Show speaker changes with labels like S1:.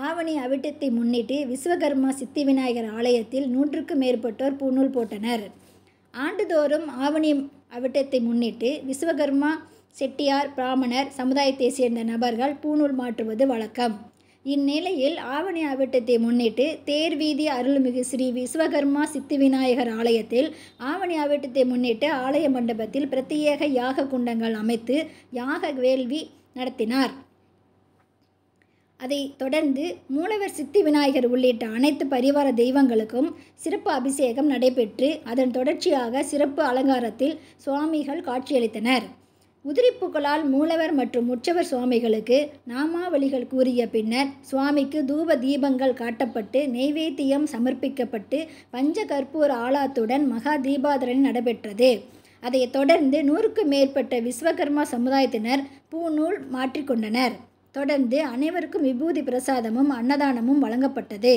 S1: ஆவணி அவிட்டத்தை முன்னிட்டு விஸ்வகர்மா சித்தி விநாயகர் ஆலயத்தில் 100க்கும் மேற்பட்டோர் பூணூல் போட்டனர். ஆண்டுதோறும் ஆவணி அவிட்டத்தை முன்னிட்டு விஸ்வகர்மா, செட்டியார், பிராமணர் சமுதாயத்தைச் சேர்ந்த நபர்கள் பூணூல் மாற்றுவது வழக்கம். இந்நிலையில் ஆவணி அவிட்டத்தை முன்னிட்டு தேர்வீதி அருள்மிகு ஸ்ரீ விஸ்வகர்மா சித்தி விநாயகர் ஆலயத்தில் ஆவணி அவிட்டத்தை முன்னிட்டு ஆலய மண்டபத்தில் பிரத்யேக யாக குண்டங்கள் அமைத்து யாக வேள்வி நடத்தினார். அதை தொடர்ந்து மூலவர் சித்தி விநாயகர் உள்ளிட்ட அனைத்து பரிவார தெய்வங்களுக்கும் சிறப்பு அபிஷேகம் நடைபெற்று அதன் தொடர்ச்சியாக சிறப்பு அலங்காரத்தில் சுவாமிகள் காட்சியளித்தனர். உதிரிப்பூக்களால் மூலவர் மற்றும் உற்சவர் சுவாமிகளுக்கு நாமாவளிகள் கூறிய பின்னர் சுவாமிக்கு தூப தீபங்கள் காட்டப்பட்டு நெய்வேத்தியம் சமர்ப்பிக்கப்பட்டு பஞ்ச கற்பூர ஆலாத்துடன் மகா தீபாராதனை நடைபெற்றது. அதைத் தொடர்ந்து 100க்கும் மேற்பட்ட விஸ்வகர்மா சமுதாயத்தினர் பூணூல் மாற்றிக்கொண்டனர். தொடர்ந்து அனைவருக்கும் விபூதி பிரசாதமும் அன்னதானமும் வழங்கப்பட்டது.